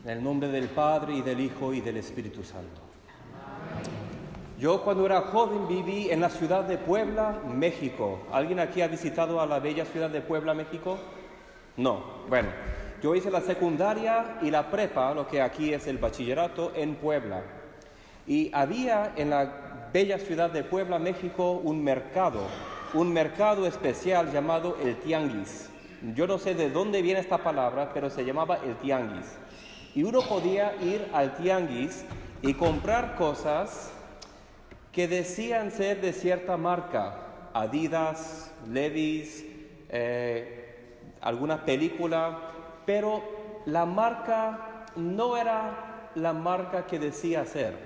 En el nombre del Padre, y del Hijo, y del Espíritu Santo. Yo cuando era joven viví en la ciudad de Puebla, México. ¿Alguien aquí ha visitado a la bella ciudad de Puebla, México? No. Bueno, yo hice la secundaria y la prepa, lo que aquí es el bachillerato, en Puebla. Y había en la bella ciudad de Puebla, México, un mercado especial llamado el Tianguis. Yo no sé de dónde viene esta palabra, pero se llamaba el Tianguis. Y uno podía ir al Tianguis y comprar cosas que decían ser de cierta marca, Adidas, Levi's, alguna película, pero la marca no era la marca que decía ser.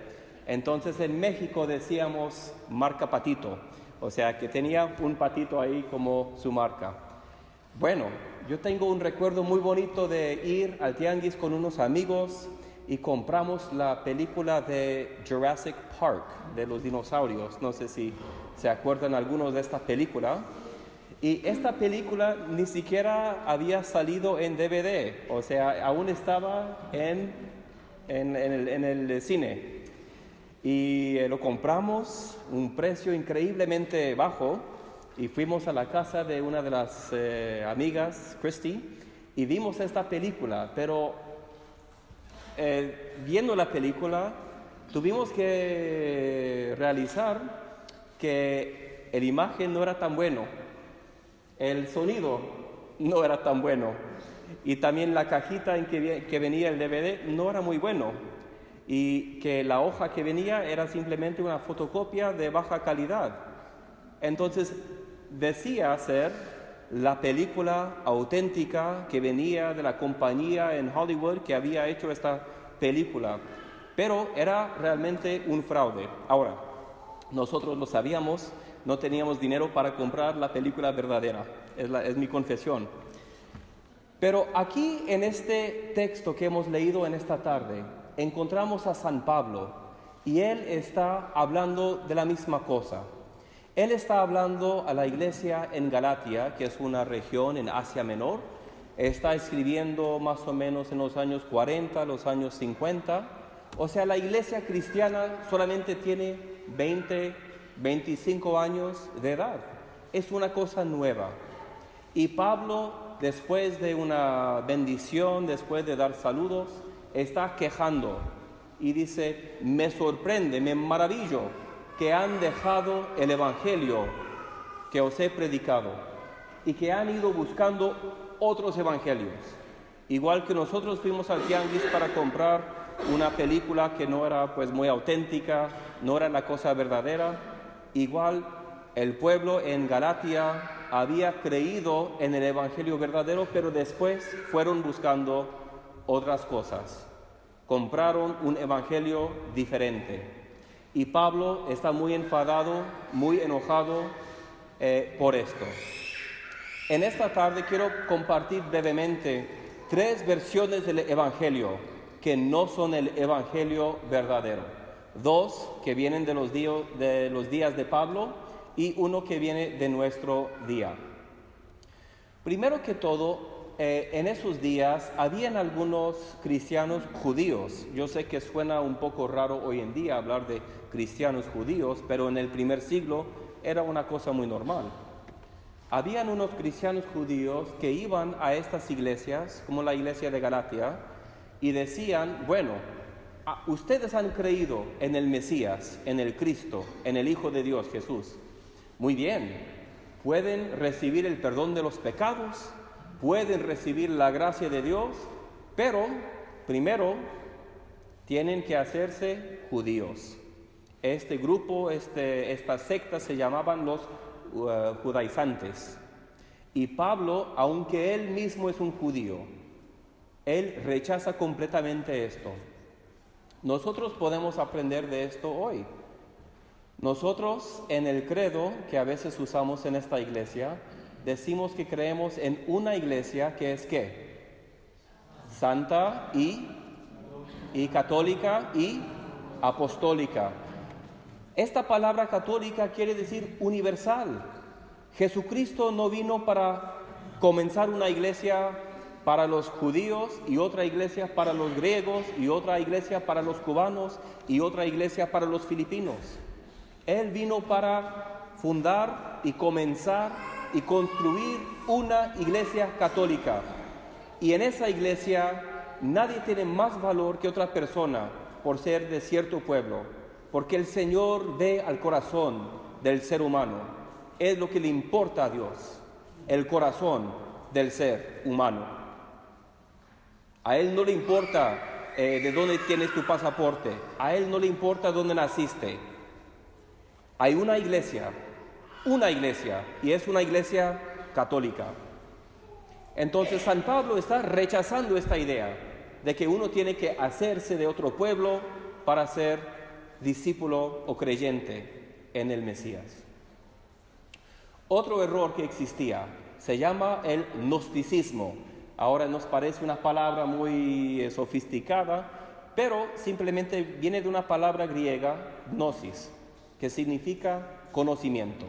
Entonces en México decíamos marca Patito, o sea que tenía un patito ahí como su marca. Bueno, yo tengo un recuerdo muy bonito de ir al Tianguis con unos amigos y compramos la película de Jurassic Park, de los dinosaurios. No sé si se acuerdan algunos de esta película. Y esta película ni siquiera había salido en DVD, o sea, aún estaba en el cine. Y lo compramos, un precio increíblemente bajo, y fuimos a la casa de una de las amigas, Christy, y vimos esta película, pero viendo la película tuvimos que realizar que la imagen no era tan bueno, el sonido no era tan bueno, y también la cajita en que venía el DVD no era muy bueno, y que la hoja que venía era simplemente una fotocopia de baja calidad. Entonces decía ser la película auténtica que venía de la compañía en Hollywood que había hecho esta película, pero era realmente un fraude. Ahora, nosotros lo sabíamos, no teníamos dinero para comprar la película verdadera, es mi confesión. Pero aquí en este texto que hemos leído en esta tarde, encontramos a San Pablo y él está hablando de la misma cosa. Él está hablando a la iglesia en Galatia, que es una región en Asia Menor. Está escribiendo más o menos en los años 40, los años 50. O sea, la iglesia cristiana solamente tiene 20, 25 años de edad. Es una cosa nueva. Y Pablo, después de una bendición, después de dar saludos, está quejando y dice: me sorprende, me maravillo que han dejado el evangelio que os he predicado y que han ido buscando otros evangelios. Igual que nosotros fuimos al Tianguis para comprar una película que no era pues muy auténtica, no era la cosa verdadera, igual el pueblo en Galatia había creído en el evangelio verdadero, pero después fueron buscando otras cosas. Compraron un evangelio diferente. Y Pablo está muy enfadado, muy enojado por esto. En esta tarde quiero compartir brevemente 3 versiones del evangelio que no son el evangelio verdadero. 2 que vienen de los días de Pablo y 1 que viene de nuestro día. Primero que todo, en esos días habían algunos cristianos judíos. Yo sé que suena un poco raro hoy en día hablar de cristianos judíos, pero en el primer siglo era una cosa muy normal. Habían unos cristianos judíos que iban a estas iglesias, como la iglesia de Galatia, y decían: bueno, ustedes han creído en el Mesías, en el Cristo, en el Hijo de Dios, Jesús. Muy bien, pueden recibir el perdón de los pecados, pueden recibir la gracia de Dios, pero primero tienen que hacerse judíos. Este grupo, esta secta se llamaban los judaizantes. Y Pablo, aunque él mismo es un judío, él rechaza completamente esto. Nosotros podemos aprender de esto hoy. Nosotros en el credo que a veces usamos en esta iglesia, decimos que creemos en una iglesia que es ¿qué? Santa y católica y apostólica. Esta palabra católica quiere decir universal. Jesucristo no vino para comenzar una iglesia para los judíos y otra iglesia para los griegos y otra iglesia para los cubanos y otra iglesia para los filipinos. Él vino para fundar y comenzar y construir una iglesia católica. Y en esa iglesia nadie tiene más valor que otra persona por ser de cierto pueblo, porque el Señor ve al corazón del ser humano. Es lo que le importa a Dios, el corazón del ser humano. A Él no le importa de dónde tienes tu pasaporte, a Él no le importa dónde naciste. Hay una iglesia, y es una iglesia católica. Entonces San Pablo está rechazando esta idea de que uno tiene que hacerse de otro pueblo para ser discípulo o creyente en el Mesías. Otro error que existía se llama el gnosticismo. Ahora nos parece una palabra muy sofisticada, pero simplemente viene de una palabra griega, gnosis, que significa conocimiento.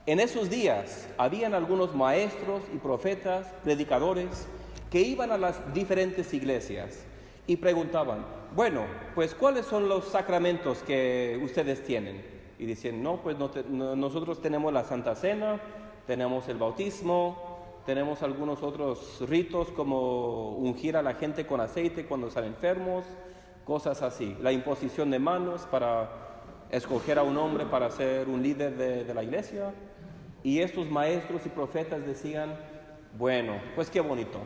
En esos días habían algunos maestros y profetas, predicadores, que iban a las diferentes iglesias y preguntaban, bueno, pues ¿cuáles son los sacramentos que ustedes tienen? Y decían, nosotros tenemos la Santa Cena, tenemos el bautismo, tenemos algunos otros ritos como ungir a la gente con aceite cuando están enfermos, cosas así. La imposición de manos para escoger a un hombre para ser un líder de la iglesia. Y estos maestros y profetas decían, bueno, pues qué bonito.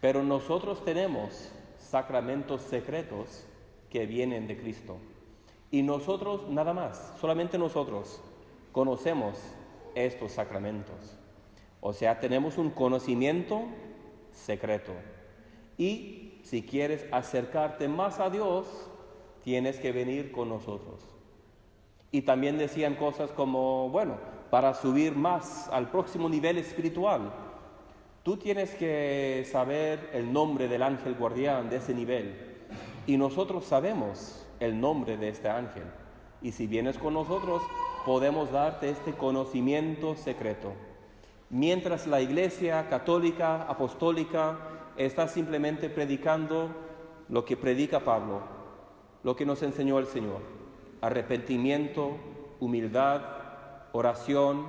Pero nosotros tenemos sacramentos secretos que vienen de Cristo. Y nosotros nada más, solamente nosotros conocemos estos sacramentos. O sea, tenemos un conocimiento secreto. Y si quieres acercarte más a Dios, tienes que venir con nosotros. Y también decían cosas como, bueno, para subir más al próximo nivel espiritual, tú tienes que saber el nombre del ángel guardián de ese nivel. Y nosotros sabemos el nombre de este ángel. Y si vienes con nosotros, podemos darte este conocimiento secreto. Mientras la Iglesia católica, apostólica, está simplemente predicando lo que predica Pablo, lo que nos enseñó el Señor: arrepentimiento, humildad, oración,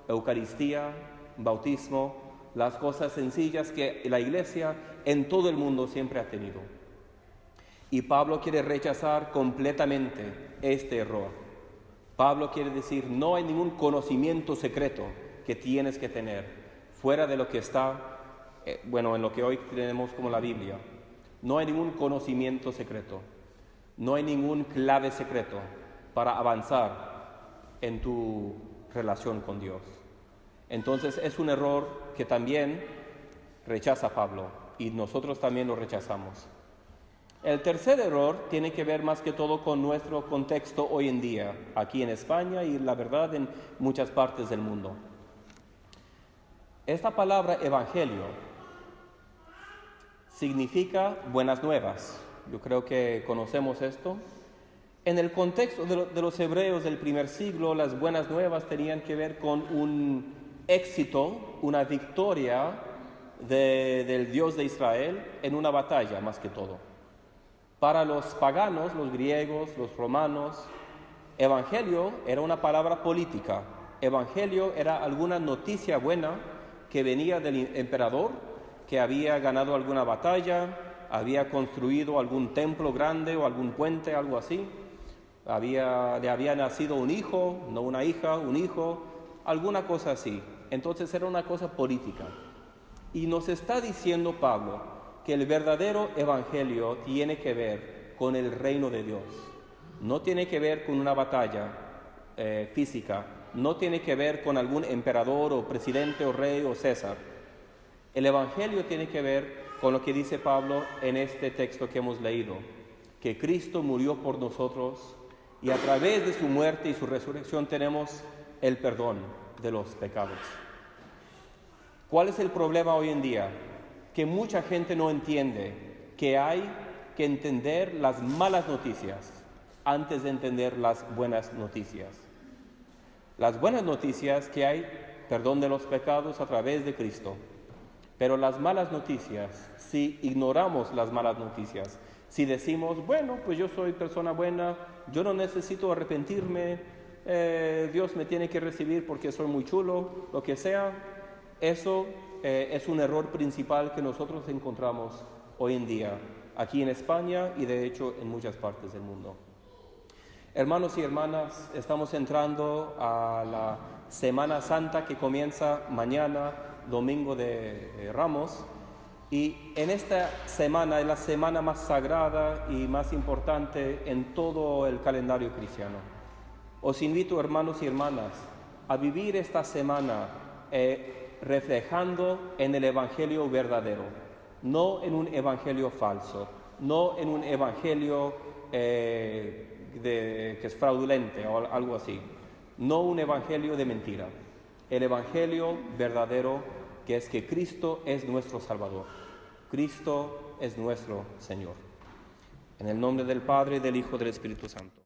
Eucaristía, bautismo, las cosas sencillas que la Iglesia en todo el mundo siempre ha tenido. Y Pablo quiere rechazar completamente este error. Pablo quiere decir, no hay ningún conocimiento secreto que tienes que tener fuera de lo que está, en lo que hoy tenemos como la Biblia. No hay ningún conocimiento secreto, no hay ningún clave secreto para avanzar en tu relación con Dios. Entonces es un error que también rechaza Pablo y nosotros también lo rechazamos. El tercer error tiene que ver más que todo con nuestro contexto hoy en día, aquí en España y la verdad en muchas partes del mundo. Esta palabra evangelio significa buenas nuevas. Yo creo que conocemos esto. En el contexto de los hebreos del primer siglo, las buenas nuevas tenían que ver con un éxito, una victoria del Dios de Israel en una batalla más que todo. Para los paganos, los griegos, los romanos, evangelio era una palabra política. Evangelio era alguna noticia buena que venía del emperador, que había ganado alguna batalla, había construido algún templo grande o algún puente, algo así. Le había nacido un hijo, no una hija, un hijo, alguna cosa así. Entonces era una cosa política. Y nos está diciendo Pablo que el verdadero evangelio tiene que ver con el reino de Dios. No tiene que ver con una batalla física, no tiene que ver con algún emperador o presidente o rey o César. El evangelio tiene que ver con lo que dice Pablo en este texto que hemos leído, que Cristo murió por nosotros y a través de su muerte y su resurrección tenemos el perdón de los pecados. ¿Cuál es el problema hoy en día? Que mucha gente no entiende que hay que entender las malas noticias antes de entender las buenas noticias. Las buenas noticias que hay perdón de los pecados a través de Cristo, Pero las malas noticias, si ignoramos las malas noticias, si decimos, bueno, pues yo soy persona buena, yo no necesito arrepentirme, Dios me tiene que recibir porque soy muy chulo, lo que sea, eso es un error principal que nosotros encontramos hoy en día, aquí en España y de hecho en muchas partes del mundo. Hermanos y hermanas, estamos entrando a la Semana Santa que comienza mañana, Domingo de Ramos, y en esta semana es la semana más sagrada y más importante en todo el calendario cristiano. Os invito, hermanos y hermanas, a vivir esta semana reflejando en el Evangelio verdadero, no en un Evangelio falso, no en un Evangelio que es fraudulente o algo así, no un Evangelio de mentira, el Evangelio verdadero que es que Cristo es nuestro Salvador, Cristo es nuestro Señor. En el nombre del Padre, del Hijo y del Espíritu Santo.